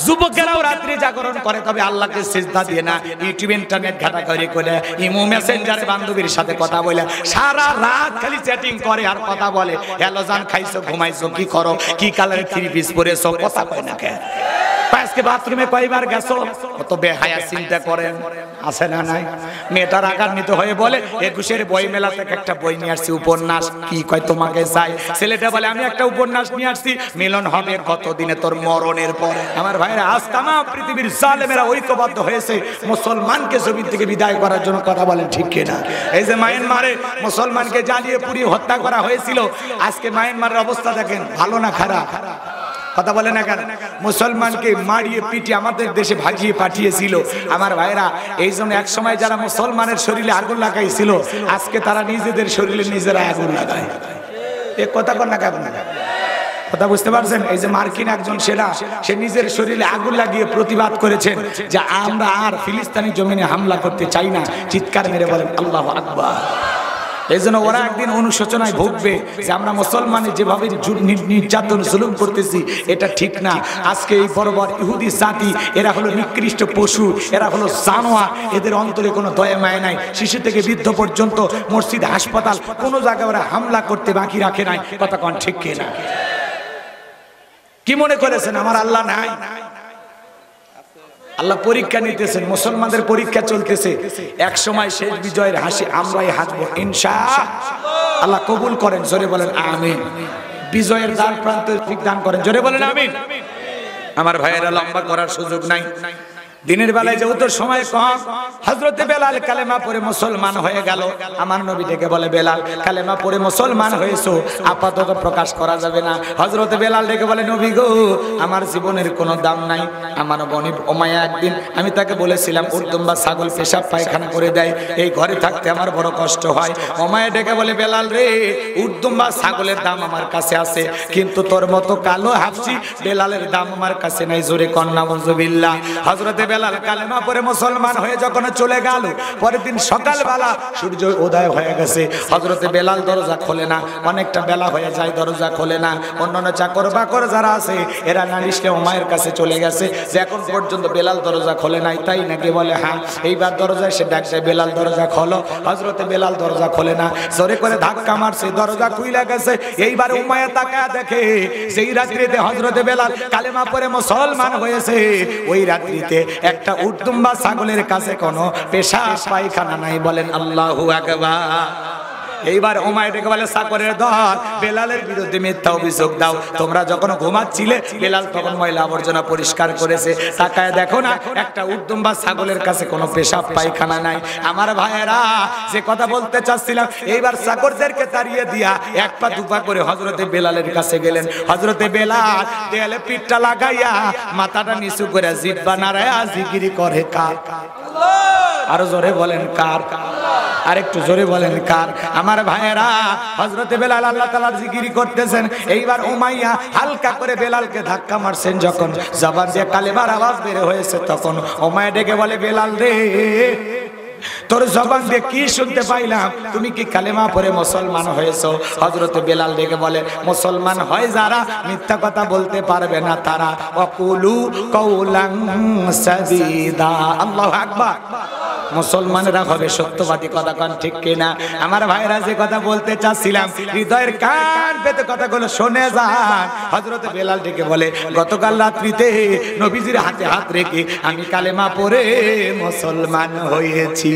যুবকেরাও রাত্রি জাগরণ করে, তবে আল্লাহকে সিজদা দিয়ে না, ইউটিউব ইন্টারনেট ঘাটাঘাটি করে, ইমো মেসেঞ্জারে বান্ধবীর সাথে কথা বলে সারা রাত খালি চ্যাটিং করে আর কথা বলে। হ্যালো জান, খাইছো, ঘুমাইছো, কি করো, কি কালারের থ্রি পিস পরেছো, কথা কয় না কেন? আজকে বাথরুমে কয়বার গেছো, কত বেহায়া চিন্তা করেন, আছে না নাই? মেয়েটা রাগান্বিত হয়ে বলে 21-এর বই মেলা থেকে একটা বই নিয়ে আসছি, উপন্যাস। কি কয় তোমাকে চাই? ছেলেটা বলে আমি একটা উপন্যাস নিয়ে আসছি, মিলন হবে কতদিনে, তোর মরণের পরে। আমার ভাইরা, আজ তামাম পৃথিবীর জালেমেরা ঐক্যবদ্ধ হয়েছে মুসলমানকে জমিন থেকে বিদায় করার জন্য, কথা বলেন ঠিক কিনা? এই যে মায়ানমারে মুসলমানকে জ্বালিয়ে পুড়িয়ে হত্যা করা হয়েছিল, আজকে মায়ানমারের অবস্থা দেখেন, ভালো না খারাপ? কথা বলে না কেন? মুসলমানকে মারিয়ে পিটিয়ে আমাদের দেশে ভাজিয়ে পাঠিয়েছিল। আমার ভাইরা, এই জন্য এক সময় যারা মুসলমানের শরীরে আগুন লাগাইছিল, আজকে তারা নিজেদের শরীরে নিজেরা আগুন লাগায়। এ কথা কর না কেন? কথা বুঝতে পারছেন? এই যে মার্কিন একজন সেনা, সে নিজের শরীরে আগুন লাগিয়ে প্রতিবাদ করেছেন যে আমরা আর ফিলিস্তিনি জমিনে হামলা করতে চাই না। চিৎকার মেরে বলেন আল্লাহু আকবার। এই জন্য ওরা একদিন অনুশোচনায় ভুগবে যে আমরা মুসলমানের যেভাবে নির্যাতন জুলুম করতেছি, এটা ঠিক না। আজকে এই বর্বর ইহুদি জাতি, এরা হলো নিকৃষ্ট পশু, এরা হলো জানোয়ার, এদের অন্তরে কোনো দয়া মায়া নাই। শিশু থেকে বৃদ্ধ পর্যন্ত, মসজিদ, হাসপাতাল, কোনো জায়গায় ওরা হামলা করতে বাকি রাখে নাই। কথা কোন ঠিক কিনা? কি মনে করেছেন আমার আল্লাহ নাই? আল্লাহ পরীক্ষা নিতেছেন, মুসলমানদের পরীক্ষা চলতেছে। এক সময় শেষ বিজয়ের হাসি আমরাই হাসবো ইনশাআল্লাহ। আল্লাহ কবুল করেন, জোরে বলেন আমিন। বিজয়ের দ্বার প্রান্তে ঠিক দান করেন, জোরে বলেন আমিন। আমার ভাইয়েরা, লম্বা করার সুযোগ নাই। দিনের বেলায় যেহেতু সময় কম, হযরতে বেলাল কালেমা পড়ে মুসলমান হয়ে গেল। আমার নবী ডেকে বলে, বেলাল কালেমা পড়ে মুসলমান হয়েছো, আপাতত প্রকাশ করা যাবে না। হযরতে বেলাল ডেকে বলে, নবী গো, আমার জীবনের কোনো দাম নাই। আমার বোন উমাইয়া, একদিন আমি তাকে বলেছিলাম উর্দুম বা ছাগল পেশাব পায়খানা করে দেয়, এই ঘরে থাকতে আমার বড় কষ্ট হয়। উমাইয়া ডেকে বলে, বেলাল রে, উর্দুম বা ছাগলের দাম আমার কাছে আছে, কিন্তু তোর মতো কালো হাফসি বেলালের দাম আমার কাছে নাই। জোরে কন্না নাউজুবিল্লাহ। হযরতে বেলাল কালেমা পড়ে মুসলমান হয়ে যখন চলে গেল, পরের দিন সকালবেলা সূর্য উদয় হয়ে গেছে। হযরতে বেলাল দরজা খোলে না, অনেকটা বেলা হয়ে যায়, দরজা খোলে না। অন্যান্য চাকর বাকর যারা আছে, এরা নালিশে উমাইয়ের কাছে চলে গেছে যে এখন পর্যন্ত বেলাল দরজা খোলে নাই। তাই নাকি? বলে হ্যাঁ। এইবার দরজা এসে ডাকছে, বেলাল দরজা খোলো। হযরতে বেলাল দরজা খোলে না, জোরে করে ধাক্কা মারছে, দরজা খুইলা গেছে। এইবার উমাইয়া তাকায়া দেখে সেই রাত্রিতে হযরতে বেলাল কালেমা পড়ে মুসলমান হয়েছে। ওই রাত্রিতে একটা উর্দুম বা ছাগলের কাছে কোনো পেশাব পায়খানা নাই। বলেন আল্লাহু আকবার। এইবার উমাইয়া ডেকে বলে, চাকরের দল, বেলালের বিরুদ্ধে মিথ্যা অভিযোগ দাও। তোমরা যখন ঘুমাচ্ছিলে, বেলাল তখন ময়লা আবর্জনা পরিষ্কার করেছে, তাকায় দেখো না একটা উর্দুম বা ছাগলের কাছে কোনো পেশাব পায়খানা নাই। আমার ভাইয়েরা, যে কথা বলতে চাচ্ছিলাম, এইবার চাকরদেরকে তাড়িয়ে দিয়া এক পা দুপা করে হযরতে বেলালের কাছে গেলেন। হযরতে বেলাল দেয়ালে পিঠটা লাগাইয়া মাথাটা নিচু করে জিহ্বা নাড়ায়া জিকির করে কার? আরো জোরে বলেন কার? আর একটু জোরে বলেন কার? আমার ভাইয়েরা, হযরতে বেলাল আল্লাহ তাআলার জিকির করতেছেন। এইবার উমাইয়া হালকা করে বেলালকে ধাক্কা মারছেন, যখন জবান দিয়ে কালেমার আওয়াজ বের হয়েছে, তখন উমাইয়া ডেকে বলে, বেলাল রে, তোর জবান দিয়ে কি শুনতে পাইলাম? তুমি কি কালেমা পড়ে মুসলমান হয়েছো? হযরতে বেলাল ডেকে বলে, মুসলমান হয় যারা মিথ্যা কথা বলতে পারবে না তারা। ওয়াকুলু কাওলান সাদীদা। আল্লাহু আকবার। মুসলমানরা হবে সত্যবাদী, কথা কোন ঠিক কিনা? আমার ভাইরা, যে কথা বলতে চাচ্ছিলাম, হৃদয়ের কান পেতে কথাগুলো শুনে যান। হযরতে বেলাল ডেকে বলে, গতকাল রাত্রিতে নবীজির হাতে হাত রেখে আমি কালেমা পড়ে মুসলমান হয়েছি।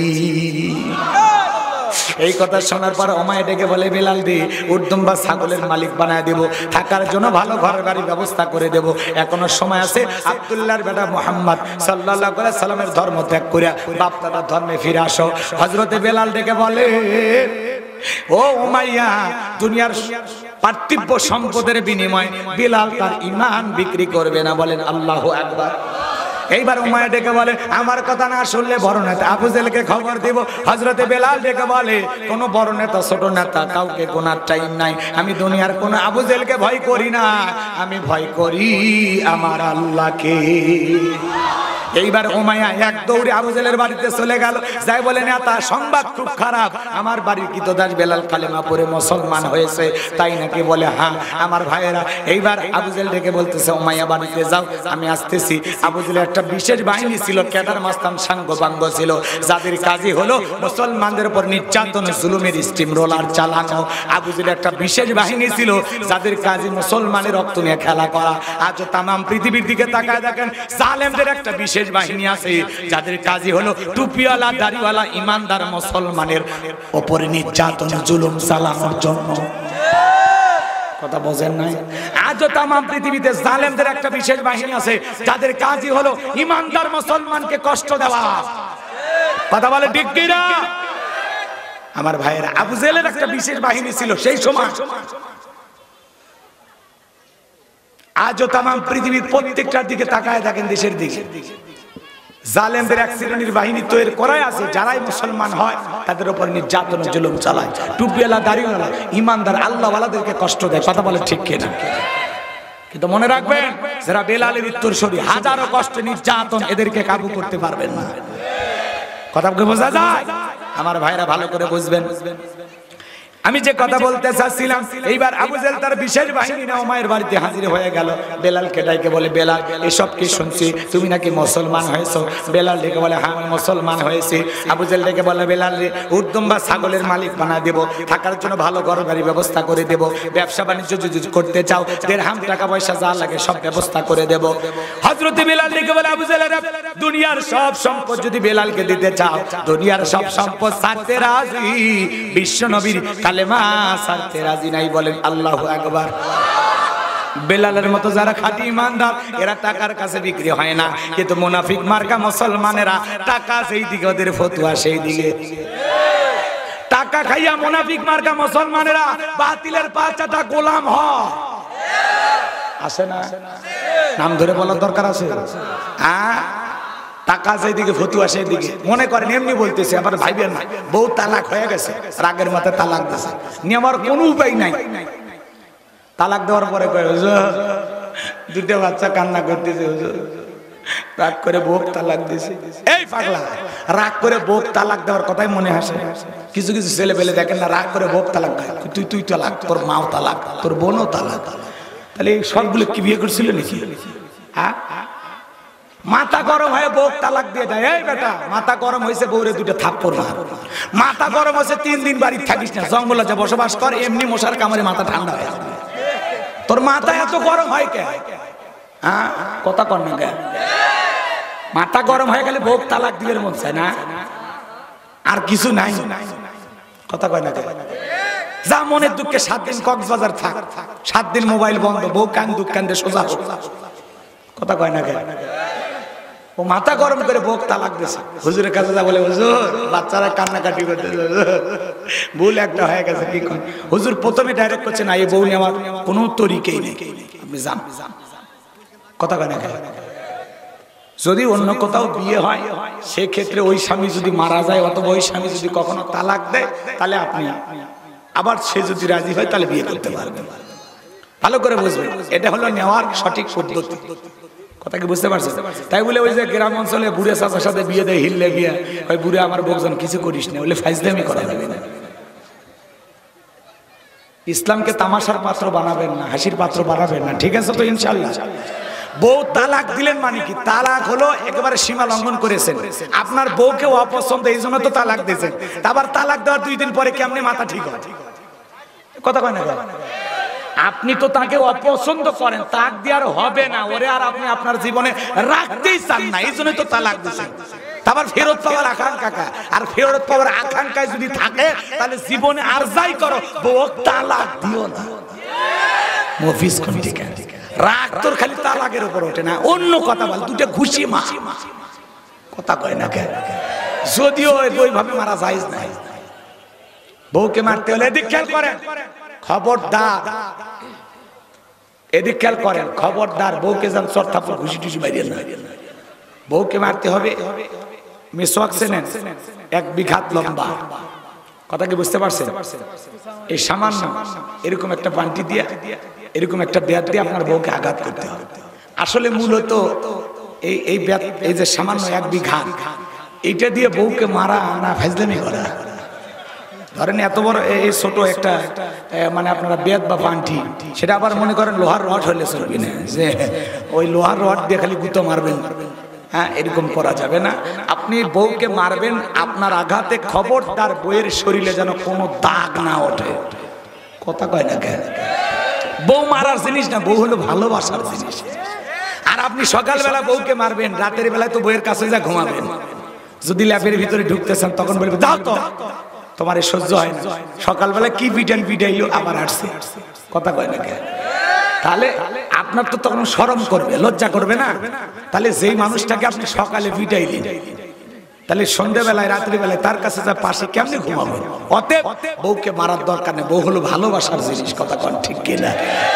এই কথা শোনার পর উমাইয়া ডেকে বলে, বেলাল দি, উর্দুম বা ছাগলের মালিক বানায় দেব, থাকার জন্য ভালো ঘর বাড়ির ব্যবস্থা করে দেব। এখনো সময় আছে। আব্দুল্লাহর বেটা মুহাম্মদ সাল্লাল্লাহু আলাইহি সাল্লামের ধর্ম ত্যাগ করে বাপ দাদার ধর্মে ফিরে আসো। হযরতে বেলাল ডেকে বলে, ও উমাইয়া, দুনিয়ার পার্থিব সম্পদের বিনিময়ে বেলাল তার ঈমান বিক্রি করবে না। বলেন আল্লাহু আকবার। এইবার উমাইয়া ডেকে বলে, আমার কথা না শুনলে বড় নেতা আবু জেহেলকে খবর দিব। হযরতে বেলাল ডেকে বলে, কোন বড় নেতা ছোট নেতা কাউকে গোনার টাইম নাই। আমি দুনিয়ার কোন আবু জেহেলকে ভয় করি না, আমি ভয় করি আমার আল্লাহকে। এইবার উমাইয়া এক দৌড়ে আবু জেহেলের বাড়িতে চলে গেল, যাই বলে নেতা সংবাদ খুব খারাপ, আমার বাড়ির কৃতদাস বেলাল কালেমা পড়ে মুসলমান হয়েছে। তাই নাকি? বলে হ্যাঁ। আমার ভাইয়েরা এইবার আবু জেহেল ডেকে বলতেছে উমাইয়া বাড়িতে যাও, আমি আসতেছি। আবু জেহেলের একটা বিশেষ বাহিনী ছিল, ক্যাডার মাস্তান সাঙ্গ বাঙ্গ ছিল, যাদের কাজই হলো মুসলমানদের উপর নির্যাতন জুলুমের স্টিম রোলার চালানো। আবু জেহেলের একটা বিশেষ বাহিনী ছিল, যাদের কাজই মুসলমানের রক্ত নিয়ে খেলা করা। আজ তাম পৃথিবীর দিকে তাকায় দেখেন, জালেমদের একটা বিশেষ বাহিনী আছে, যাদের কাজই হলো টুপিওয়ালা দাড়িওয়ালা ইমানদার মুসলমানের উপরে নির্যাতন জুলুম চালানোর জন্য। কথা বোঝেন নাই? আজও তাম পৃথিবীতে জালেমদের একটা বিশেষ বাহিনী আছে, যাদের কাজই হলো ইমানদার মুসলমানকে কষ্ট দেওয়া। কথা বলে ঠিক কি না? আমার ভাইয়েরা, আবু জেহেলের একটা বিশেষ বাহিনী ছিল সেই সময়। আজও তাম পৃথিবীর প্রত্যেকটার দিকে তাকায় দেখেন, দেশের দিকে জালেমদের এক শ্রেণীর বাহিনী তৈরি করাই আছে, যারাই মুসলমান হয় তাদের উপর নির্যাতন জুলুম চালায়, টুপিওয়ালা দাড়িওয়ালা ইমানদার আল্লাহওয়ালাদেরকে কষ্ট দেয়। কথা বলে ঠিক কিনা? কিন্তু মনে রাখবেন, যারা বেলালের উত্তরসূরি, হাজারো কষ্ট নির্যাতন, এদেরকে কাবু করতে পারবেন না। কথা বোঝা যায়? আমার ভাইরা ভালো করে বুঝবেন। আমি যে কথা বলতে চাচ্ছিলাম, এইবার আবু জেহেল তার বিশেষ বাহিনী নিয়ে উমাইয়ার বাড়িতে হাজির হয়ে গেল। বেলালকে ডাইকে বলে, বেলাল এসব কি শুনছি, তুমি নাকি মুসলমান হয়েছো? বেলাল ডেকে বলে, হ্যাঁ আমি মুসলমান হয়েছি। আবু জেহেল ডেকে বলে, বেলাল রে, উর্দম বা ছাগলের মালিক বানা দেবো, থাকার জন্য ভালো ঘর বাড়ি ব্যবস্থা করে দেব, ব্যবসা বাণিজ্য যদি করতে চাও দিরহাম টাকা পয়সা যা লাগে সব ব্যবস্থা করে দেব। হযরত বেলাল ডেকে বলে, আবু জেহেল দুনিয়ার সব সম্পদ যদি বেলালকে দিতে চাও, দুনিয়ার সব সম্পদ ছাড়তে রাজি, বিশ্ব নবীর কালেমা ছাড়তে রাজি নাই। বলেন আল্লাহু আকবার। বেলালের মতো যারা খাঁটি ইমানদার, এরা টাকার কাছে বিক্রি হয় না। কিন্তু মুনাফিক মার্কা মুসলমানেরা টাকা সেই দিকে, ওদের ফতুয়া সেই দিকে। টাকা খাইয়া মুনাফিক মার্কা মুসলমানেরা বাতিলের পাঁচটা গোলাম হয়। আসে না? নাম ধরে বলার দরকার আছে? টাকা সেইদিকে, ফতুয়া সেইদিকে। মনে করেন এমনি বলতেছে, আবার ভাইবেন না বউ তালাক হয়ে গেছে, রাগের মাথায় তালাক দিয়েছে, নেওয়ার কোনো উপায় নাই। তালাক দেওয়ার পরে কয়, হুজুর দুটো বাচ্চা কান্না করতেছে, হুজুর রাগ করে বউ তালাক দিয়েছে। এই পাগলা, রাগ করে বউ তালাক দেওয়ার কথাই মনে আসে। কিছু কিছু ছেলে পেলে দেখেন না, রাগ করে বউ তালাক দেয়, তুই তালাক, তোর মাও তালাক, তোর বোনও তালাক। তাহলে এই সবগুলো কি বিয়ে করছিল নাকি? হ্যাঁ, মাথা গরম হয়ে বউ তালাক দিয়ে দেয়। এই বেটা, মাথা গরম হয়েছে, বউরে দুটো থাপ্পড় মার। মাথা গরম হয়েছে, 3 দিন বাড়ি থাকিস না, জঙ্গলে যা বসবাস কর, এমনি মশার কামড়ে মাথা ঠান্ডা হয়ে যাবে। তোর মাথা এত গরম হয় কে? হ্যাঁ, কথা কর না কে? মাথা গরম হয়ে গেলে বউ তালাক দিবের মন চায় না, আর কিছু নাই। কথা কয় না কে? যা মনের দুঃখে 7 দিন কক্সবাজার থাক, 7 দিন মোবাইল বন্ধ, বউ কান্দুক কান্দে সোজা। কথা কয় না কে? ও মাথা গরম করে বউ তালাক দিয়েছে। হুজুরের কাছে যা বলে, হুজুর বাচ্চারা কান্নাকাটি করতেছে, ভুল একটা হয়ে গেছে, কি করেন? হুজুর প্রথমে ডাইরেক্ট করছে, না এই বউ নিয়ে আমার কোনো তরিকেই নেই, আপনি যান। কথা কয় না কে? যদি অন্য কোথাও বিয়ে হয়, সেক্ষেত্রে ওই স্বামী যদি মারা যায়, অথবা ওই স্বামী যদি কখনো তালাক দেয়, তাহলে আপনি আবার সে যদি রাজি হয়, তাহলে বিয়ে করতে পারবেন। ভালো করে বুঝবেন, এটা হলো নেওয়ার সঠিক পদ্ধতি। কথা কি বুঝতে পারছেন? তাই বলে ওই যে গ্রাম অঞ্চলে বুড়ে চাচার সাথে বিয়ে দেয়, হিললে বিয়ে, ওই বুড়ে আমার বউজন কিছু করিস না, বলে ফাইজলামি করা যাবে না। ইসলামকে তামাশার পাত্র বানাবেন না, হাসির পাত্র বানাবেন না, ঠিক আছে তো? ইনশাআল্লাহ। বউ তালাক দিলেন মানে কি? তালাক হলো একেবারে সীমা লঙ্ঘন করেছেন। আপনার বউকে অপছন্দ, এই জন্য তো তালাক দিয়েছেন। আবার তালাক দেওয়ার 2 দিন পরে কেমনে মাথা ঠিক হয়? কথা কয় না? আপনি তো তাকে অপছন্দ করেন, তাক দিয়ে আর হবে না, ওরে আর আপনি আপনার জীবনে রাখতেই চান না, এই জন্য তো তালাক দিয়েছেন। তারপর ফেরত পাওয়ার আকাঙ্ক্ষা, আর ফেরত পাওয়ার আকাঙ্ক্ষায় যদি থাকে, তাহলে জীবনে আর যাই করো, বউ তালাক দিও না। মফিজ কোন ঠিক আছে? রাগ তোর খালি তালাকের উপর ওঠে না, অন্য কথা বল, দুটো খুশি মা। কথা কয় না কেন? যদিও ওইভাবে মারা যায় না, বউকে মারতে হলে এদিক খেয়াল করেন, খবরদার এদিক খেয়াল করেন, খবরদার বউকে যান চর থাপ্পড় ঘুষি টুসি মারিয়েন না। বউকে মারতে হবে, মিসওয়াক চেনেন, 1 বিঘা লম্বা। কথা কি বুঝতে পারছেন? এই সামান্য এরকম একটা পান্টি দিয়ে, এরকম একটা দেয়ার দিয়ে আপনার বউকে আঘাত করতে হবে। আসলে মূলত এই যে সামান্য 1 বিঘা এইটা দিয়ে বউকে মারা না ফাজলামি করা। ধরেন এত বড় এই ছোট একটা মানে আপনারা বেত বা পান্টি, সেটা আবার মনে করেন লোহার রড হলে চলবে না, যে ওই লোহার রড দিয়ে খালি গুঁতো মারবেন, হ্যাঁ এরকম করা যাবে না। আপনি বউকে মারবেন, আপনার আঘাতে খবরদার বউয়ের শরীরে যেন কোনো দাগ না ওঠে। কথা কয় না কেন? বউ মারার জিনিস না, বউ হলো ভালোবাসার জিনিস। আর আপনি সকালবেলা বউকে মারবেন, রাতের বেলায় তো বউয়ের কাছে যা ঘুমাবেন। যদি ল্যাবের ভিতরে ঢুকতেছেন তখন বলবে দাও তো, তোমার সহ্য হয় না, সকালবেলা কি পিটাইলো আবার আসছে। কথা কয় না কেন? তাহলে আপনার তো তখন শরম করবে, লজ্জা করবে না? তাহলে যেই মানুষটাকে আপনি সকালে পিটাইলেন, তাহলে সন্ধ্যাবেলায় রাত্রিবেলায় তার কাছে যা পাশে কেমনে ঘুমাবেন? অতএব বউকে মারার দরকার নেই, বউ হলো ভালোবাসার জিনিস। কথা কন ঠিক কিনা?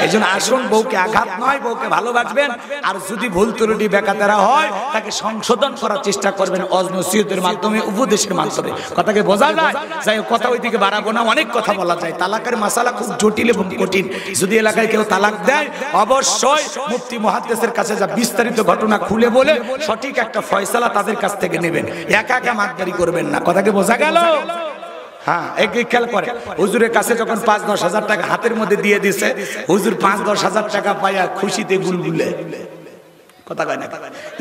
এই জন্য আসুন, বউকে আঘাত নয়, বউকে ভালোবাসবেন। আর যদি ভুল ত্রুটি বেকাতেরা হয় তাকে সংশোধন করার চেষ্টা করবেন নসিহতের মাধ্যমে, উপদেশের মাধ্যমে। কথাকে বোঝা যায়? যাই হোক, কথা ওইদিকে বাড়াবো না, অনেক কথা বলা যায়। তালাকের মাসালা খুব জটিল এবং কঠিন। যদি এলাকায় কেউ তালাক দেয়, অবশ্যই মুফতি মুহাদ্দিসের কাছে যা বিস্তারিত ঘটনা খুলে বলে সঠিক একটা ফয়সালা তাদের কাছ থেকে নেবেন। একা একা মাতদারি করবেন না। কথাকে বোঝা গেল? হ্যাঁ, একই খেয়াল করে। হুজুরের কাছে যখন 5-10 হাজার টাকা হাতের মধ্যে দিয়ে দিছে, হুজুর 5-10 হাজার টাকা পাইয়া খুশিতে গুলগুলে। কথা কয় না?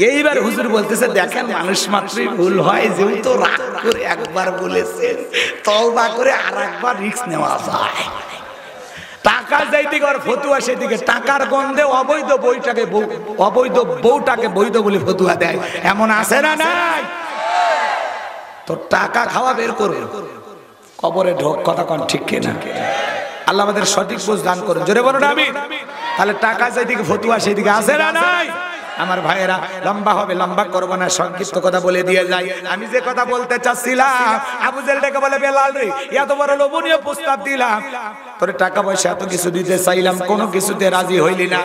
এইবার হুজুর বলতেছে, দেখেন মানুষ মাত্রই ভুল হয়, যেহেতু রাগ করে একবার বলেছেন, তওবা করে আরেকবার রিস্ক নেওয়া যায়। টাকা যেদিকে আর ফতুয়া সেদিকে, টাকার গন্ধে অবৈধ বউটাকে বৈধ বলে ফতুয়া দেয়, এমন আছে না নাই? তো টাকা খাওয়া বের করবে, কবরে ঢোক। কথা কন ঠিক কিনা? আল্লাহ আমাদের সঠিক বুঝ দান করুন, জোরে বলুন আমিন। তাহলে টাকা যেদিকে ফতুয়া সেদিকে আছে না নাই? আমার ভাইয়েরা, লম্বা হবে, লম্বা করবো না, সংক্ষিপ্ত কথা বলে দিয়ে যাই। আমি যে কথা বলতে চাচ্ছিলাম, আবু জেহেল ডেকে বলে, বেলাল রে, এত বড় লোভনীয় প্রস্তাব দিলাম, তোরে টাকা পয়সা এত কিছু দিতে চাইলাম, কোনো কিছুতে রাজি হইলি না,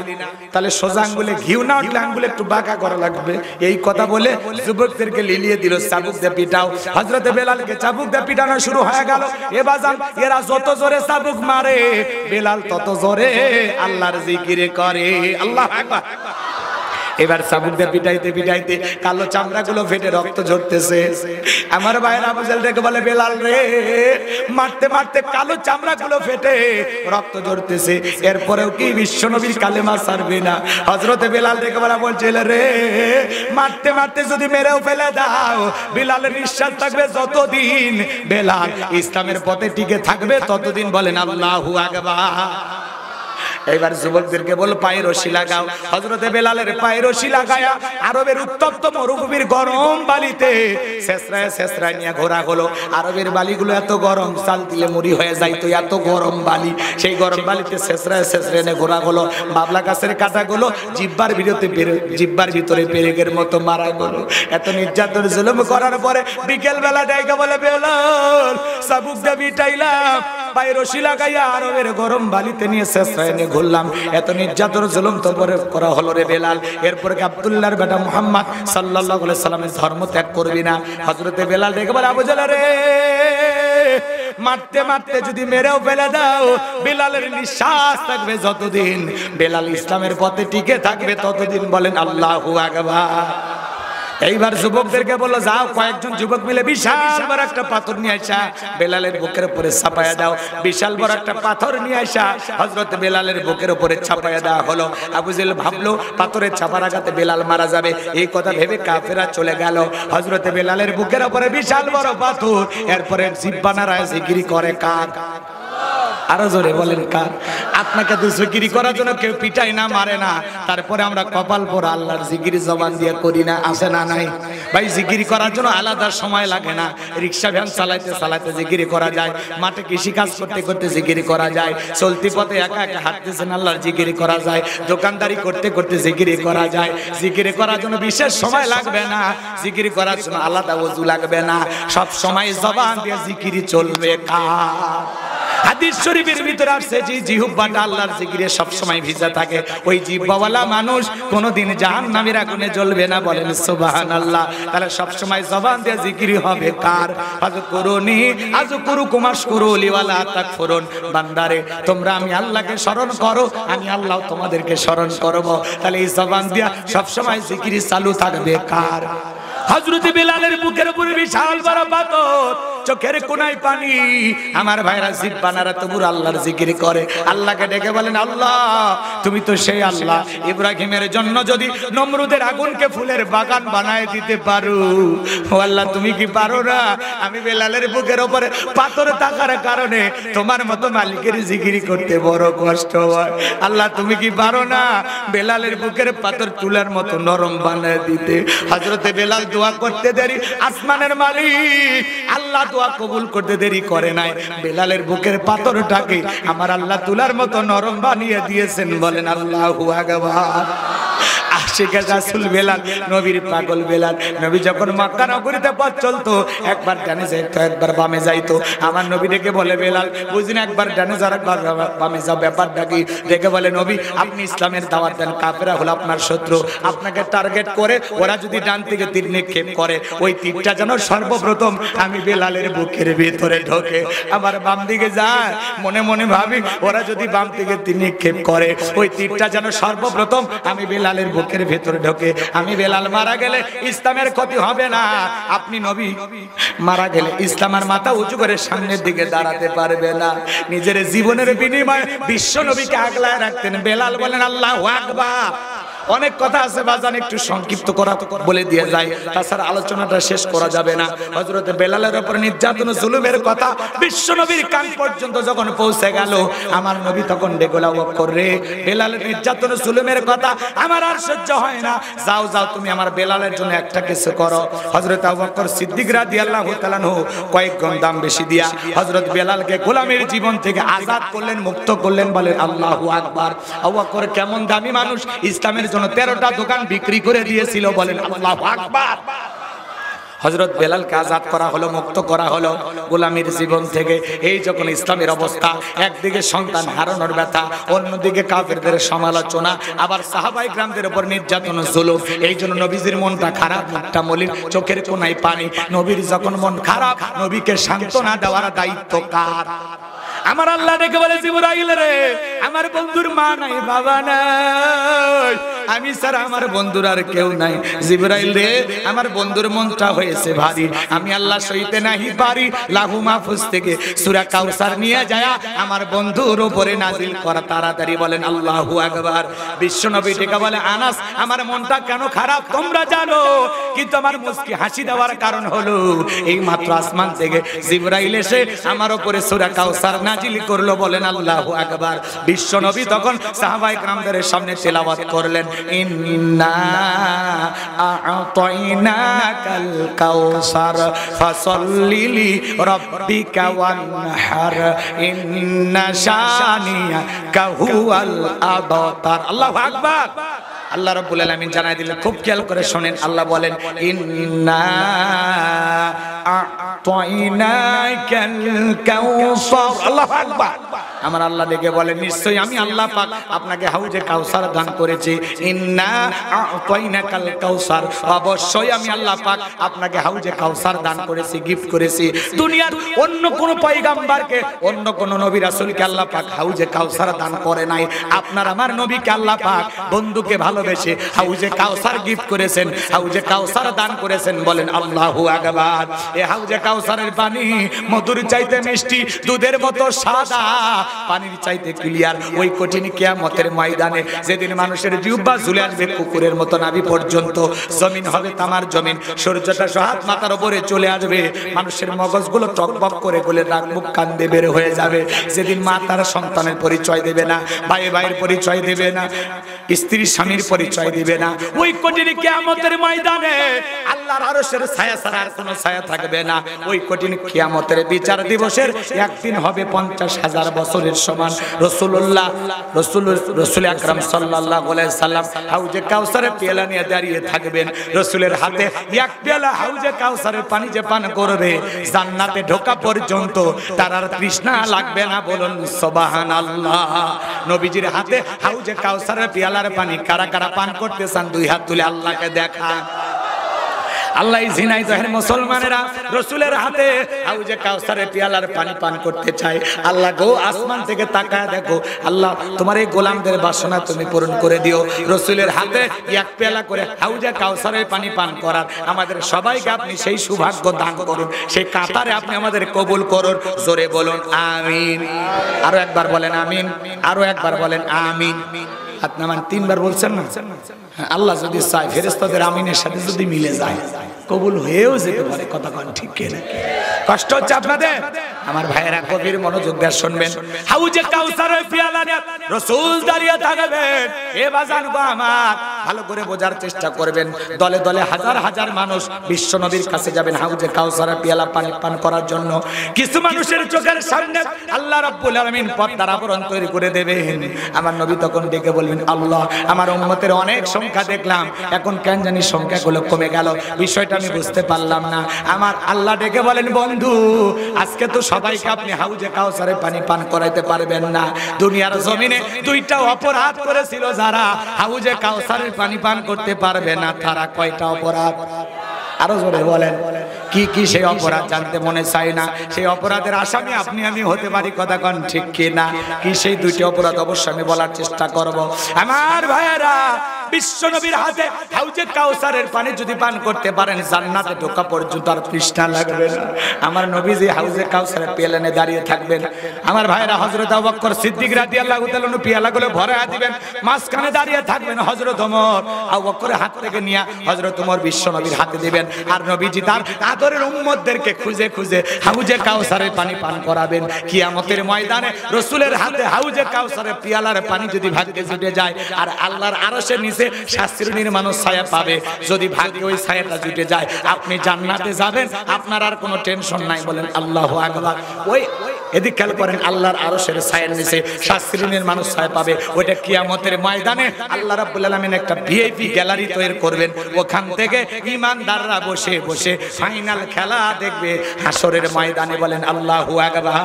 তাহলে সোজা আঙ্গুলে ঘিউ না উঠলে আঙ্গুলে একটু বাঁকা করা লাগবে। এই কথা বলে যুবকদেরকে লিলিয়ে দিল, চাবুক দিয়ে পিটাও। হযরতে বেলালকে চাবুক দিয়ে পিটানো শুরু হয়ে গেল। এ বাজান, এরা যত জোরে চাবুক মারে, বেলাল তত জোরে আল্লাহর জিকির করে। আল্লাহু আকবার। এবার চাবুক দিয়ে পিটাইতে পিটাইতে কালো চামড়াগুলো ফেটে রক্ত ঝরতেছে। আমার ভাইয়ের আবু জেহেল ডেকে বলে, বেলাল রে, মারতে মারতে কালো চামড়াগুলো ফেটে রক্ত ঝরতেছে, এরপরেও কি বিশ্বনবীর কালেমা ছাড়বে না? হযরতে বেলাল ডেকে বলা বলছে, রে, মারতে মারতে যদি মেরেও ফেলে দাও, বেলালের নিঃশ্বাস থাকবে যতদিন, বেলাল ইসলামের পথে টিকে থাকবে ততদিন। বলেন আল্লাহু আকবার। এবার যুবকদেরকে বল, পায়ে রশি লাগাও। হযরতে বেলালের পায়ে রশি লাগায়া আরবের উত্তপ্ত মরুভূমির গরম বালিতে ছেঁচড়ায় ছেঁচড়ায় নিয়ে ঘোরা হলো। আরবের বালিগুলো এত গরম, চাল দিলে মুড়ি হয়ে যাইতো, এত গরম বালি। সেই গরম বালিতে ছেঁচড়ায় ছেঁচড়ায় নিয়ে ঘোরা হলো। বাবলা গাছের কাঁটাগুলো জিব্বার ভিতরে পেরেকের মতো মারা গেল। এত নির্যাতন জুলুম করার পরে বিকেল বেলা ডাইকা বলে, বেলাল, চাবুক দিয়ে পিটাইলাম, পায়ে রশি লাগাইয়া আরবের গরম বালিতে নিয়ে ছেঁচড়ায় নিয়ে ঘুরলাম, এত নির্যাতন জুলুম তো পরে করা হলো রে বেলাল, এরপরে কি আব্দুল্লাহর বেটা মুহাম্মদ সাল্লাল্লাহু আলাইহি সাল্লামের ধর্ম ত্যাগ করবি না? হযরতে বেলাল ডেকে বলে, আবু জেহেল রে, মারতে মারতে যদি মেরেও ফেলে দাও, বেলালের নিঃশ্বাস থাকবে যতদিন, বেলাল ইসলামের পথে টিকে থাকবে ততদিন। বলেন আল্লাহু আকবার। এইবার যুবকদেরকে বললো, যাও, কয়েকজন যুবক মিলে বিশাল বড় একটা পাথর নিয়ে আসা বেলালের বুকের উপরে চাপায়া দাও। বিশাল বড় একটা পাথর নিয়ে আসা হযরত বেলালের বুকের উপরে চাপায়া দেওয়া হলো। আবু জেহেল ভাবলো পাথরের চাপার আঘাতে বেলাল মারা যাবে, এই কথা ভেবে কাফেররা চলে গেল। হযরত বেলালের বুকের উপরে বিশাল বড় পাথর, এরপরে জিহ্বা নাড়ায় জিকির করে কার? আরো জোরে বলেন কার? আপনাকে তো জিকির করার জন্য কেউ পিটাই না, মারে না, তারপরে আমরা কপাল পরা আল্লাহর জিকির জবান দিয়ে করি না, আছে না নাই? ভাই, জিকির করার জন্য আলাদা সময় লাগে না। রিক্সা ভ্যান চালাইতে চালাইতে জিকির করা যায়, মাঠে কৃষি কাজ করতে করতে জিকির করা যায়, চলতি পথে একা একা হাঁটতেছেন আল্লাহর জিকির করা যায়, দোকানদারি করতে করতে জিকির করা যায়। জিকির করার জন্য বিশেষ সময় লাগবে না, জিকির করার জন্য আলাদা ওযু লাগবে না, সব সময় জবান দিয়ে জিকির চলবে কার? হাদিস শরীফের ভিতরে আসছে যে জিহ্বাটা আল্লাহর জিকিরে সব সময় ভিজা থাকে, ওই জিহ্বাওয়ালা মানুষ কোনোদিন জাহান্নামের আগুনে জ্বলবে না। বলেন সুবহানাল্লাহ। তাহলে সব সময় জবান দিয়ে জিকির হবে কার? ফাযকুরুনি আযকুরুকুম আশকুরু লি ওয়ালা তাকফুরুন। বান্দারে তোমরা আমি আল্লাহকে স্মরণ করো, আমি আল্লাহ তোমাদেরকে স্মরণ করব। তাহলে এই জবান দিয়া সব সময় জিকির চালু থাকবে কার? হযরত বেলালের বুকের উপরে বিশাল বড় পাথর, চোখের কোনায় পানি। আমার ভাইরা জিব্বানারা তবু আল্লাহর জিকির করে, আল্লাহকে ডেকে বলেন আল্লাহ তুমি তো সেই আল্লাহ, ইব্রাহিমের জন্য যদি নমরুদের আগুনকে ফুলের বাগান বানায় দিতে পারো, ও আল্লাহ তুমি কি পারো না? আমি বেলালের বুকের উপরে পাথর থাকার কারণে তোমার মতো মালিকের জিকির করতে বড় কষ্ট হয়। আল্লাহ তুমি কি পারো না বেলালের বুকের পাথর তুলার মতো নরম বানায় দিতে? হযরতে বেলাল দোয়া করতে দেরি, আসমানের মালিক আল্লাহ দোয়া কবুল করতে দেরি করে নাই। বেলালের বুকের পাথরটাকে আমার আল্লাহ তুলার মতো নরম বানিয়ে দিয়েছেন। বলেন আল্লাহু আকবার। আশিকে রাসূল বেলাল, নবীর পাগল বেলাল। নবী যখন মক্কা নগরীতে পথ চলতো, একবার ডানে যাইতো একবার বামে যাইতো। আমার নবী ডেকে বলে বেলাল বুঝিনা একবার ডানে যাও একবার বামে যাও, ব্যাপারটা কি? ডেকে বলে নবী আপনি ইসলামের দাওয়াত দেন, কাফেররা হলো আপনার শত্রু, আপনাকে টার্গেট করে ওরা যদি ডান থেকে তীর নিক্ষেপ করে, ওই তীরটা যেন সর্বপ্রথম আমি বেলালের বুকের ভিতরে ঢোকে। আমার বাম দিকে যায়, মনে মনে ভাবি ওরা যদি বাম থেকে তীর নিক্ষেপ করে, ওই তীরটা যেন সর্বপ্রথম আমি বেলালের বুকের ভেতরে ঢোকে। আমি বেলাল মারা গেলে ইসলামের ক্ষতি হবে না, আপনি নবী মারা গেলে ইসলামের মাথা উঁচু করে সামনের দিকে দাঁড়াতে পারবে না। নিজের জীবনের বিনিময়ে বিশ্ব নবীকে আগলায় রাখতেন বেলাল। বলেন আল্লাহু আকবার। অনেক কথা আছে বাজান, একটু সংক্ষিপ্ত করা বলে দিয়ে যায়, তাছাড়া আলোচনাটা শেষ করা যাবে না। হযরত বেলালের উপর নির্যাতন জুলুমের কথা বিশ্ব নবীর কান পর্যন্ত যখন পৌঁছে গেল, আমার নবী তখন ডেগোলা ওয়াক্কর রে, বেলালের নির্যাতন জুলুমের কথা আমার আর সহ্য হয় না, যাও যাও তুমি আমার বেলালের জন্য একটা কিছু করো। হযরত আবু বকর সিদ্দিক রাদিয়াল্লাহু তাআলা আনহু কয়েক গুণ দাম বেশি দিয়া হযরত বেলালকে গোলামের জীবন থেকে আজাদ করলেন, মুক্ত করলেন। বলেন আল্লাহু আকবার। আবু বকর কেমন দামি মানুষ, ইসলামের জন্য 13টা দোকান বিক্রি করে দিয়েছিল। বলেন আল্লাহু আকবার। হযরত বেলালকে আজাদ করা হলো, মুক্ত করা হলো গোলামীর জীবন থেকে। এই যখন ইসলামের অবস্থা, একদিকে সন্তান হারানোর ব্যথা, অন্যদিকে কাফেরদের সমালোচনা, আবার সাহাবায়ে কিরামদের উপর নির্যাতন জুলুম। এই জন্য নবীজির মনটা খারাপ, মুখটা মলিন, চোখের কোনায় পানি। নবীর যখন মন খারাপ, নবীকে সান্ত্বনা দেওয়ার দায়িত্ব কার? আমার আল্লাহ ডেকে বলে জিবরাইল রে, আমার বন্ধুর মা নাই বাবা নাই, আমি ছাড়া আমার বন্ধুর আর কেউ নাই। জিবরাইল রে, আমার বন্ধুর মনটা হয়েছে ভারী, আমি আল্লাহ সইতে নাহি পারি। লাহু মাহফুজ থেকে সূরা কাউসার নিয়ে যায় আমার বন্ধুর উপরে নাজিল করা তাড়াতাড়ি। বলেন আল্লাহু আকবার। বিশ্বনবী ডেকে বলে আনাস, আমার মনটা কেন খারাপ তোমরা জানো, কিন্তু আমার মুস্কি হাসি দেওয়ার কারণ হলো এই মাত্র আসমান থেকে জিবরাইল এসে আমার উপরে সূরা কাউসার নাজিল করলো। বলেন আল্লাহু আকবার। বিশ্বনবী তখন সাহাবায়ে কিরামদের সামনে তেলাওয়াত করলেন, ইন্না আ'তাইনাকাল কাউসার ফাসাল্লি লিরাব্বিকা ওয়ানহার ইন্না শানিয়াকা হুয়াল আবতার। আল্লাহু আকবার। আল্লাহ রাব্বুল আলামিন জানাই দিলেন, খুব খেয়াল করে শুনেন। আল্লাহ বলেন ইন্না আ'তাইনাকাল কাউসার। আল্লাহু আকবার। আমার আল্লাহ ডেকে বলেন নিশ্চয়ই আমি আল্লাহ পাক আপনাকে হাউজে কাউসার দান করেছি। ইন্না আ'তাইনাকাল কাউসার, অবশ্যই আমি আল্লাহ পাক আপনাকে হাউজে কাউসার দান করেছি, গিফট করেছি। দুনিয়ার অন্য কোন পয়গম্বরকে, অন্য কোন নবী রাসূলকে আল্লাহ পাক হাউজে কাউসার দান করে নাই। আপনার আমার নবীকে আল্লাহ পাক বন্ধুকে ভালোবেসে হাউজে কাউসার গিফট করেছেন, হাউজে কাউসার দান করেছেন। বলেন আল্লাহু আকবার। এই হাউজে কাউসারের পানি মধুর চাইতে মিষ্টি, দুধের মতো সাদা, পানির চাইতে ক্লিয়ার। ওই কঠিন কিয়ামতের ময়দানে যেদিন মানুষের জিহ্বা ঝুলে আসবে কুকুরের মতো নাভি পর্যন্ত, জমিন হবে তামার জমিন, সূর্যটা হাত মাথার উপরে চলে আসবে, মানুষের মগজগুলো টকবক করে গলে নাক মুখ কান দিয়ে বের হয়ে যাবে। যেদিন মা তার সন্তানের পরিচয় দেবে না, ভাই ভাইয়ের পরিচয় দেবে না, স্ত্রী স্বামীর পরিচয় দিবে না। ওই কঠিন কিয়ামতের ময়দানে আল্লাহর আরশের ছায়া ছাড়া আর কোনো ছায়া থাকবে না। ওই কঠিন কিয়ামতের বিচার দিবসের একদিন হবে 50,000 বছরের সমান। রাসূল আকরাম সাল্লাল্লাহু আলাইহি সাল্লাম হাউজে কাউসারের পেয়ালা নিয়ে দাঁড়িয়ে থাকবেন। রাসূলের হাতে এক পেয়ালা হাউজে কাউসারের পানি যে পান করবে জান্নাতে ঢোকা পর্যন্ত তার আর তৃষ্ণা লাগবে না। বলুন সুবহানাল্লাহ। নবীজির হাতে হাউজে কাউসারের পেয়ালার পানি কারা কারা পান করতে চান দুই হাত তুলে আল্লাহকে দেখান। আল্লাহ ঝিনাইদহের মুসলমানেরা রাসূলের হাতে হাউজে কাউসারের পেয়ালার পানি পান করতে চায়। আল্লাহ গো আসমান থেকে তাকায় দেখো, আল্লাহ তোমার এই গোলামদের বাসনা তুমি পূরণ করে দিও। রাসূলের হাতে এক পেয়ালা করে হাউজে কাউসারের পানি পান করার আমাদের সবাইকে আপনি সেই সৌভাগ্য দান করুন, সেই কাতারে আপনি আমাদের কবুল করুন। জোরে বলুন আমিন। আরো একবার বলেন আমিন, আরো একবার বলেন আমিন। হাত নামান, তিনবার বলছেন না? আল্লাহ যদি চায় ফেরেশতাদের আমিনের সাথে যদি মিলে যায় কবুল হয়েও যেতে পারে। কথা কোন ঠিক কিনা? কষ্ট হচ্ছে আপনাদের? আমার ভাইয়েরা কবির মনোযোগ দিয়ে শুনবেন। হাউজে কাউসারের পেয়ালা নিয়ে রাসূল দাঁড়িয়ে থাকবেন। এ বাজান গো আমার, ভালো করে বোঝার চেষ্টা করবেন। দলে দলে হাজার হাজার মানুষ বিশ্ব নবীর কাছে যাবেন হাউজে কাউসারের পেয়ালা পানি পান করার জন্য। কিছু মানুষের চোখের সামনে আল্লাহ রাব্বুল আলামিন পর্দার আবরণ তৈরি করে দেবেন। আমার নবী তখন ডেকে বলবেন, আল্লাহ আমার উম্মতের অনেক সংখ্যা দেখলাম, এখন কেন জানি সংখ্যাগুলো কমে গেল, বিষয়টা আমি বুঝতে পারলাম না। আমার আল্লাহ ডেকে বলেন, বন্ধু আজকে তো সবাইকে আপনি হাউজে কাউসারে পানি পান করাইতে পারবেন না। দুনিয়ার জমিনে দুইটা অপরাধ করেছিল যারা হাউজে কাউসারের পানি পান করতে পারবে না, তারা কয়টা অপরাধ? আরো জোরে বলেন। কি কি সেই অপরাধ জানতে মনে চাই না? সেই অপরাধের আসামি আপনি আমি হতে পারি। কথা কোন ঠিক কি না? কি সেই দুইটি অপরাধ অবশ্যই আমি বলার চেষ্টা করব। আমার ভাইয়েরা, বিশ্ব নবীর হাতে হাউজে কাউসারের পানি যদি পান করতে পারেন জান্নাতে ঢোকা পর্যন্ত আর তৃষ্ণা লাগবে না। আমার নবীজি হাউজে কাউসারের পেয়ালানে দাঁড়িয়ে থাকবেন। আমার ভাইয়েরা, হযরত আবু বকর সিদ্দিক রাদিয়াল্লাহু তাআলা পেয়ালাগুলো ভরায়া দিবেন, মাঝখানে দাঁড়িয়ে থাকবেন হযরত ওমর। আবু বকরের হাত থেকে নিয়ে হযরত ওমর বিশ্ব নবীর হাতে দিবেন, আর নবীজি তার আদরের উম্মতদেরকে খুঁজে খুঁজে হাউজে কাউসারের পানি পান করাবেন। কিয়ামতের ময়দানে রাসূলের হাতে হাউজে কাউসারের পেয়ালার পানি যদি ভাগ্যে জুটে যায় আর আল্লাহর আরশের নিচে শাস্ত্রীর মানুষ ছায়া পাবে, যদি ভাগ্যে ওই ছায়াটা জুটে যায় আপনি জান্নাতে যাবেন, আপনার আর কোনো টেনশন নাই। বলেন আল্লাহু আকবার। ওই এদিক খেয়াল করেন, আল্লাহর আরশের ছায়ার নিচে শাস্ত্রীর মানুষ ছায়া পাবে। ওইটা কিয়ামতের ময়দানে আল্লাহ রাব্বুল আলামিন একটা ভিআইপি গ্যালারি তৈরি করবেন। ওখান থেকে ঈমানদাররা বসে বসে ফাইনাল খেলা দেখবে হাসরের ময়দানে। বলেন আল্লাহু আকবার।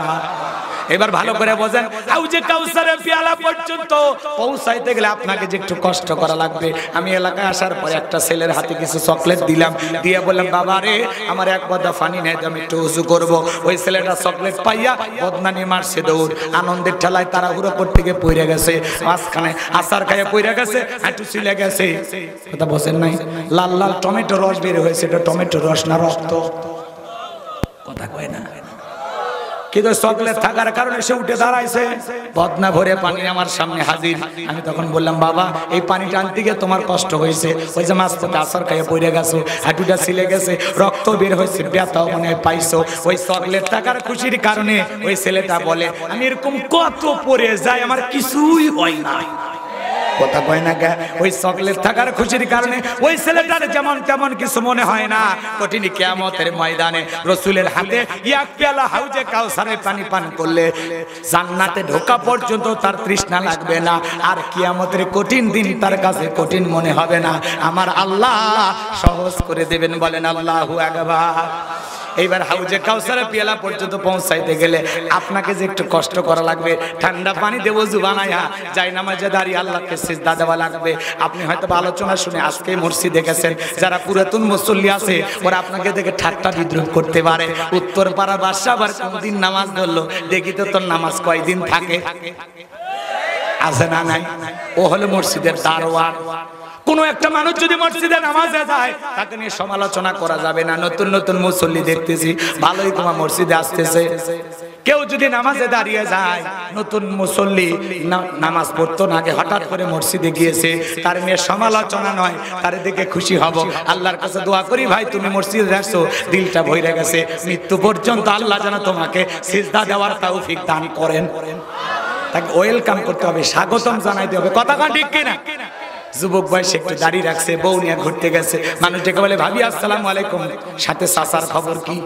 এবার ভালো করে বোঝেন, হাউজে কাউসারের পেয়ালা পর্যন্ত পৌঁছাইতে গেলে আপনাকে যে একটু কষ্ট করা লাগবে। আমি এলাকায় আসার পরে একটা ছেলের হাতে কিছু চকলেট দিলাম, দিয়ে বললাম, বাবা রে আমার এক বদা পানি নেই, আমি একটু উজু করবো। ওই ছেলেটা চকলেট পাইয়া বদনানি মারছে দৌড়, আনন্দের ঠেলায় তাড়াহুড়ো করতে গিয়ে পড়ে গেছে, মাঝখানে আচার খাইয়া পড়ে গেছে, হাঁটু ছিলে গেছে। কথা বোঝেন নাই? লাল লাল টমেটো রস বের হয়েছে, এটা টমেটো রস না রক্ত? কথা কয় না। কিন্তু চকলেট থাকার কারণে সে উঠে দাঁড়াইছে, বদনা ভরে পানি আমার সামনে হাজির। আমি তখন বললাম, বাবা এই পানিটা আনতে গিয়ে তোমার কষ্ট হয়েছে, ওই যে মাঝপথে আসার খাইয়ে পড়ে গেছো, হাঁটুটা ছিলে গেছে, রক্ত বের হয়েছে, ব্যথাও মনে হয় পাইছো। ওই চকলেট থাকার খুশির কারণে ওই ছেলেটা বলে, আমি এরকম কত পড়ে যাই, আমার কিছুই হয় না। কথা কয় না গা? ওই চকলেট থাকার খুশির কারণে ওই ছেলেটার যেমন তেমন কিছু মনে হয় না। কঠিন কিয়ামতের ময়দানে রাসূলের হাতে এক পেয়ালা হাউজে কাউসারের পানি পান করলে জান্নাতে ঢোকা পর্যন্ত তার তৃষ্ণা লাগবে না, আর কিয়ামতের কঠিন দিন তার কাছে কঠিন মনে হবে না। আমার আল্লাহ সহজ করে দেবেন। বলেন আল্লাহু আকবার। এইবার হাউজে কাউসারের পেয়ালা পর্যন্ত পৌঁছাইতে গেলে আপনাকে যে একটু কষ্ট করা লাগবে। ঠান্ডা পানি দিয়ে ওযু বানায়া যাই নামাজে দাঁড়িয়ে আল্লাহকে সিজদা দেওয়া লাগবে। আপনি হয়তো আলোচনা শুনে আজকে মসজিদে দেখেছেন, যারা পুরাতন মুসল্লি আছে ওরা আপনাকে দেখে ঠাট্টা বিদ্রুপ করতে পারে। উত্তর পাড়া বাদশা আবার কোনদিন নামাজ ধরলো, দেখি তো তোর নামাজ কয়দিন থাকে, আছে না নাই? ও হলো মসজিদের দারোয়ান। কোন একটা মানুষ যদি মসজিদে নামাজে যায় তাকে নিয়ে সমালোচনা করা যাবে না। নতুন নতুন মুসল্লি দেখতেছি, ভালোই তোমার মসজিদে আসতেছে। কেউ যদি নামাজে দাঁড়িয়ে যায়, নতুন মুসল্লি নামাজ পড়তো না, আগে হঠাৎ করে মসজিদে গিয়েছে, তার নিয়ে সমালোচনা নয়, তার দিকে খুশি হব। আল্লাহর কাছে দোয়া করি, ভাই তুমি মসজিদে আসছো, দিলটা ভরে গেছে, মৃত্যু পর্যন্ত আল্লাহ যেন তোমাকে সিজদা দেওয়ার তৌফিক দান করেন। তাকে ওয়েলকাম করতে হবে, স্বাগতম জানাইতে হবে। কথা কান ঠিক কিনা? যুবক বয়সে একটু দাড়ি রাখছে, বউ নিয়ে ঘুরতে গেছে, মানুষ ডেকে বলে ভাবি আসসালামু আলাইকুম, সাথে চাচার খবর কি?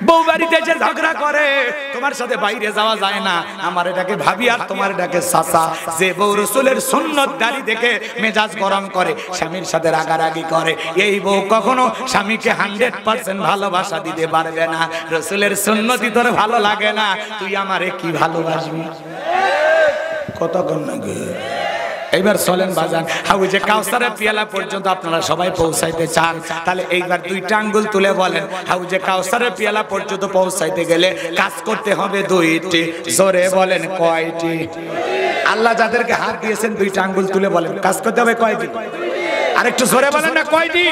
বউ বাড়িতে এসে ঝগড়া করে, তোমার সাথে বাইরে যাওয়া যায় না, আমার এটাকে ভাবি আর তোমার এটাকে চাচা। যে বউ রাসূলের সুন্নত দাড়ি দেখে মেজাজ গরম করে, স্বামীর সাথে রাগারাগি করে, এই বউ কখনো স্বামীকে 100% ভালোবাসা দিতে পারবে না। রাসূলের সুন্নতই তোর ভালো লাগে না, তুই আমারে কি ভালোবাসবি? কতক্ষণ লাগে? এইবার চলেন বাজান, হাউজে কাউসারের পিয়ালা পর্যন্ত আপনারা সবাই পৌঁছাইতে চান, তাহলে এইবার দুইটা আঙ্গুল তুলে বলেন, হাউজে কাউসারের পিয়ালা পর্যন্ত পৌঁছাইতে গেলে কাজ করতে হবে দুইটি। জোরে বলেন কয়টি? আল্লাহ যাদেরকে হাত দিয়েছেন দুইটা আঙ্গুল তুলে বলেন, কাজ করতে হবে কয়টি? আরেকটু জোরে বলেন না, কয়টি?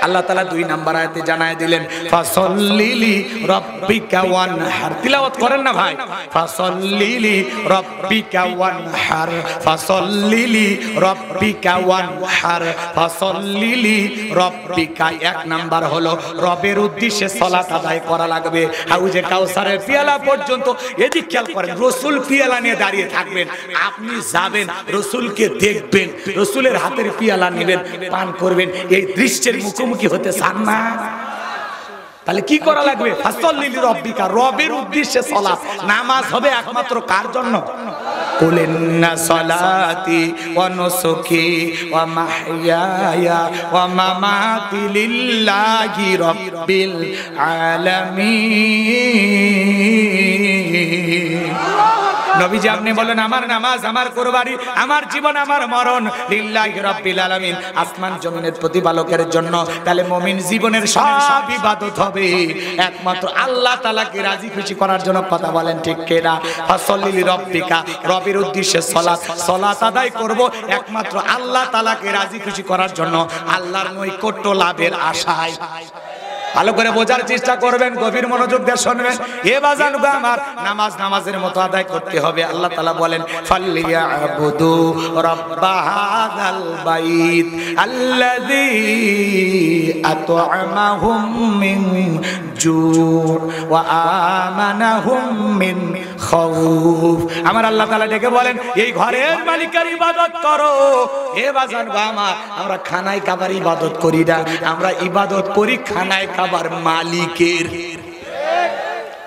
আল্লাহ তাআলা 2 নম্বর আয়াতে জানায় দিলেন, ফাসাল্লিলি রাব্বিকা ওয়ানহার। তিলাওয়াত করেন না ভাই, ফাসাল্লিলি রাব্বিকা ওয়ানহার, ফাসাল্লিলি রাব্বিকা ওয়ানহার, ফাসাল্লিলি রাব্বিকা। 1 নাম্বার হলো রবের উদ্দেশ্যে সালাত আদায় করা লাগবে। হাউজে কাউসারের পিয়ালা পর্যন্ত এদিক খেয়াল করেন, রাসূল পিয়ালা নিয়ে দাঁড়িয়ে থাকবেন, আপনি যাবেন, রাসূলকে দেখবেন, রাসূলের হাতের পিয়ালা নেবেন, পান করবেন, এই দৃশ্যের মুখোমুখি হতে চান না? তাহলে কি করা লাগবে? ফাসাল্লিলি রাব্বিকা, রবের উদ্দেশ্যে সালাত। নামাজ হবে একমাত্র কার জন্য? কুল ইন্না সালাতি ওয়া নুসুকি ওয়া মাহইয়ায়া ওয়া মামাতি লিল্লাহি রাব্বিল আলামিন। নবীজি আপনি বলেন, আমার নামাজ, আমার কুরবানি, আমার জীবন, আমার মরণ লিল্লাহি রাব্বিল আলামিন, আসমান জমিনের প্রতিপালকের জন্য। তাহলে মুমিন জীবনের সব ইবাদত হবে একমাত্র আল্লাহ তাআলাকে রাজি খুশি করার জন্য। কথা বলেন ঠিক কিনা? ফাসাল্লি রাব্বিকা, রবের উদ্দেশ্যে সালাত, সালাত আদায় করব একমাত্র আল্লাহ তাআলাকে রাজি খুশি করার জন্য, আল্লাহর নৈকট্য লাভের আশায়। ভালো করে বোঝার চেষ্টা করবেন, গভীর মনোযোগ দিয়ে শুনবেন। এ বাজান গো আমার, নামাজ নামাজের মতো আদায় করতে হবে। আল্লাহ তাআলা বলেন, ফালিয়াবুদু রাব্বা হাযাল বাইত আল্লাযী আত'আমাহুম মিন জু' ওয়া আমানাহুম মিন খাউফ। আমার আল্লাহ তাআলা ডেকে বলেন, এই ঘরের মালিকের ইবাদত করো। এ বাজান গো আমার, আমরা খানায় কাবার ইবাদত করি না, আমরা ইবাদত করি খানায় কাবার মালিকের।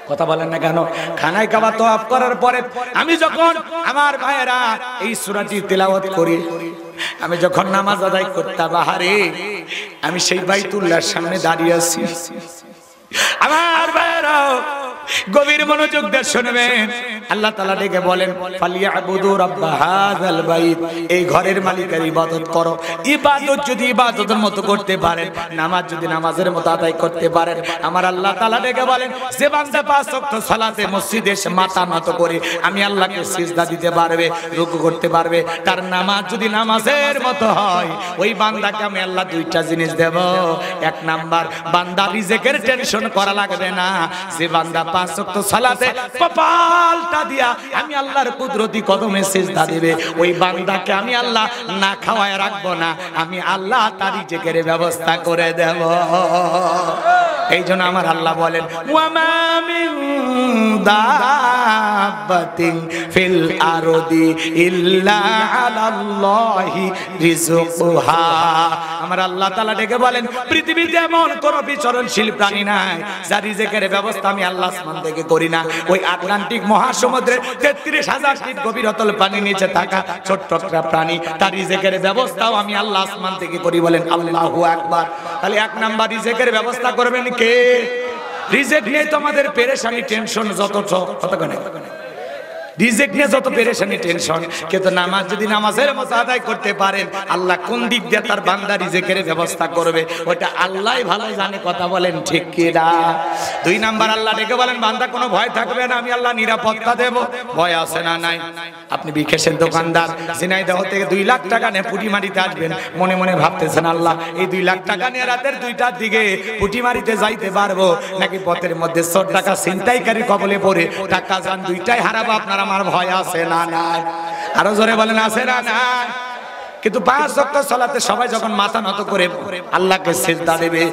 কথা বলেন না কেন? খানায় কাবা তওয়াফ করার পরে আমি যখন, আমার ভাইয়েরা, এই সূরাটি তেলাওয়াত করি, আমি যখন নামাজ আদায় করতাম, আহারে আমি সেই বাইতুল্লাহর সামনে দাঁড়িয়ে আছি। আমার ভাইয়েরা গভীর মনোযোগ দিয়ে শুনবেন, আল্লাহ তাআলা ডেকে বলেন, ফালিয়াবুদু রাব্বা হাযাল বাইত, এই ঘরের মালিকের ইবাদত করো। ইবাদত যদি ইবাদতের মতো করতে পারেন, নামাজ যদি নামাজের মতো আদায় করতে পারেন, আমার আল্লাহ তাআলা ডেকে বলেন, যে বান্দা 5 ওয়াক্ত সালাতে মসজিদে এসে মাথা নত করে আমি আল্লাহকে সিজদা দিতে পারবে, রুকু করতে পারবে, তার নামাজ যদি নামাজের মতো হয়, ওই বান্দাকে আমি আল্লাহ 2টা জিনিস দেব। 1 নাম্বার, বান্দা রিজিকের টেনশন করা লাগবে না। যে বান্দা 5 ওয়াক্ত সালাতে কপালটা দিয়া আমি আল্লাহর কুদরতি কদমে সিজদা দিবে, ওই বান্দাকে আমি আল্লাহ না খাওয়ায় রাখবো না, আমি আল্লাহ তার রিজিকের ব্যবস্থা করে দেব। এই জন্য আমার আল্লাহ বলেন, ওয়া মা মিন দাব্বাতিন ফিল আরদি ইল্লা আলাল্লাহি রিজকুহা। আমার আল্লাহ তাআলা ডেকে বলেন, পৃথিবীতে এমন কোন বিচরণশীল প্রাণী নাই যার রিজিকের ব্যবস্থা আমি আল্লাহ আসমান থেকে করি না। ওই আটলান্টিক মহাসমুদ্রে 33,000 ফিট গভীরতল পানির নিচে থাকা ছোট্ট একটা প্রাণী, তার রিজিকের ব্যবস্থাও আমি আল্লাহ আসমান থেকে করি। বলেন আল্লাহু আকবার। তাহলে 1 নাম্বার রিজিকের ব্যবস্থা করবেন কে? রিজিক নিয়ে তো আমাদের পেরেশানি, টেনশন যত কতখানি। রিজিক নিয়ে যত পেরেশানি, টেনশন, কিন্তু নামাজ যদি নামাজের মতো আদায় করতে পারেন, আল্লাহ কোন দিক দিয়ে তার বান্দা রিজিকের ব্যবস্থা করবে ওটা আল্লাহই ভালো জানে। কথা বলেন ঠিক কি না? 2 নাম্বার আল্লাহ ডেকে বলেন, বান্দা কোনো ভয় থাকবে না, আমি আল্লাহ নিরাপত্তা দেব। ভয় আছে না? নাই। আপনি বিকাশের দোকানদার, ঝিনাইদহ থেকে 2 লাখ টাকা নিয়ে পুটিমারিতে আসবেন, মনে মনে ভাবতেছেন, আল্লাহ এই 2 লাখ টাকা নিয়ে রাতের 2টার দিকে পুটিমারিতে যাইতে পারবো নাকি পথের মধ্যে চোর টাকা ছিনতাইকারী কবলে পড়ে টাকা যান 2টাই হারাবো? আপনার আমার ভয় আছে না? নাই। আরো জোরে বলেন, আছে না? নাই। কিন্তু 5 ওয়াক্ত সালাতে সবাই যখন মাথা নত করে আল্লাহকে সিজদা দেবে,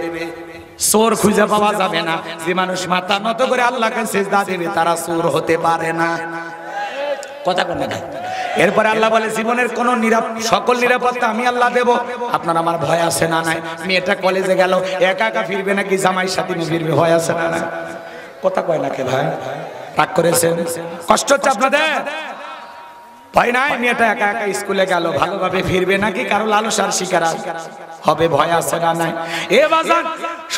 চোর খুঁজে পাওয়া যাবে না। যে মানুষ মাথা নত করে আল্লাহকে সিজদা দেবে তারা চোর হতে পারে না। কথা বলে না। এরপরে আল্লাহ বলে জীবনের কোন সকল নিরাপত্তা আমি আল্লাহ দেব, আপনার আমার ভয় আছে না নাই? মেয়েটা কলেজে গেল, একা একা ফিরবে নাকি জামাই সাথী নিয়ে ফিরবে, ভয় আছে না নাই? কথা কয় না কে ভাই? রাগ করেছেন? কষ্ট হচ্ছে আপনাদের? ভয় নাই? মেয়েটা একা একা স্কুলে গেল, ভালোভাবে ফিরবে নাকি কারো লালসার শিকার হবে, ভয় আছে না নাই? এ বাজান,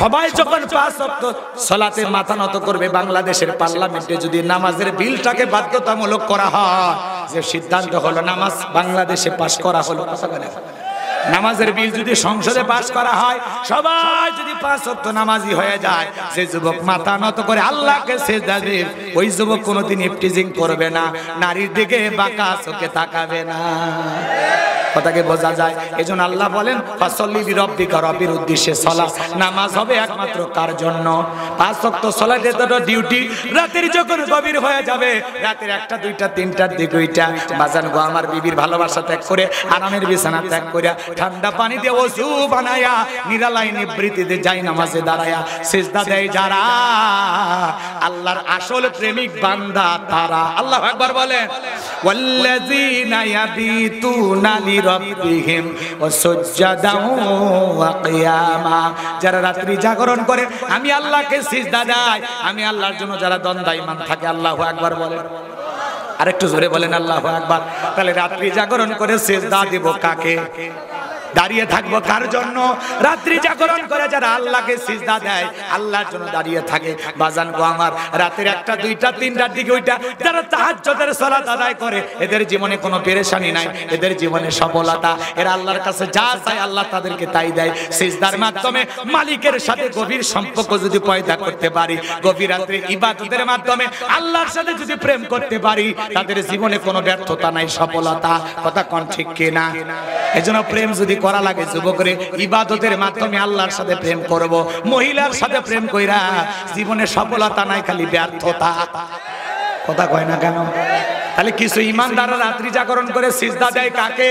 সবাই যখন 5 ওয়াক্ত সালাতে মাথা নত করবে, বাংলাদেশের পার্লামেন্টে যদি নামাজের বিলটাকে বাধ্যতামূলক করা হয়, যে সিদ্ধান্ত হলো নামাজ বাংলাদেশে পাস করা হলো, নামাজের বিল যদি সংসদে পাস করা হয়, সবাই যদি 5 ওয়াক্ত নামাজি হয়ে যায়, যে যুবক মাথা নত করে আল্লাহকে সিজদা দেবে, ওই যুবক কোনোদিন ইফটিজিং করবে না, নারীর দিকে বাঁকা চোখে তাকাবে না। কথাকে বোঝা যায়? এজন্য আল্লাহ বলেন ফাসল্লি লিরাব্বিকা, রবের উদ্দেশ্যে সালাত, নামাজ হবে একমাত্র কার জন্য? 5 ওয়াক্ত সালাতের তো ডিউটি। রাতের যখন গভীর হয়ে যাবে, রাতের 1টা 2টা 3টার দিকে ওইটা বাজান গো, আমার বিবির ভালোবাসা ত্যাগ করে, আরামের বিছানা ত্যাগ করে, ঠান্ডা পানি দিয়ে ওযু বানায়া, নিরালাই নিবৃত্তিতে যাই নামাজে দাঁড়ায়া সিজদা দেয় যারা, আল্লাহর আসল প্রেমিক বান্দা তারা। আল্লাহু আকবার বলেন। ওয়াল্লাযীনা ইয়াবিতুনা লিরাব্বিহিম ওয়াসুজ্জাদাও ওয়া কিয়ামা, যারা রাত্রি জাগরণ করে আমি আল্লাহকে সিজদা দেয়, আমি আল্লাহর জন্য যারা দ্বন্দ্বায়মান থাকে, আল্লাহু আকবার বলেন। আরেকটু জোরে বলেন আল্লাহু আকবার। তাহলে রাত্রি জাগরণ করে সিজদা দেব কাকে? দাঁড়িয়ে থাকবো কার জন্য? রাত্রি জাগরণ করে যারা আল্লাহকে সিজদা দেয়, আল্লাহর জন্য দাঁড়িয়ে থাকে। বাজান গো আমার, রাতের 1টা 2টা 3টার দিকে ওইটা যারা তাহাজ্জুদের সালাত আদায় করে, এদের জীবনে কোনো পেরেশানি নাই, এদের জীবনে সফলতা, এরা আল্লাহর কাছে যা চায় আল্লাহ তাদেরকে তাই দেয়। সিজদার মাধ্যমে মালিকের সাথে গভীর সম্পর্ক যদি পয়দা করতে পারি, গভীর রাত্রে ইবাদতের মাধ্যমে আল্লাহর সাথে যদি প্রেম করতে পারি, তাদের জীবনে কোনো ব্যর্থতা নাই, সফলতা। কথা কোন ঠিক কিনা? এজন্য প্রেম যদি করা লাগে যুবকরে, ইবাদতের মাধ্যমে আল্লাহর সাথে প্রেম করব, মহিলার সাথে প্রেম কইরা জীবনে সফলতা নাই, খালি ব্যর্থতা। কথা কয় না কেন? তাহলে কিছু ইমানদাররা রাত্রি জাগরণ করে সিজদা দেয় কাকে?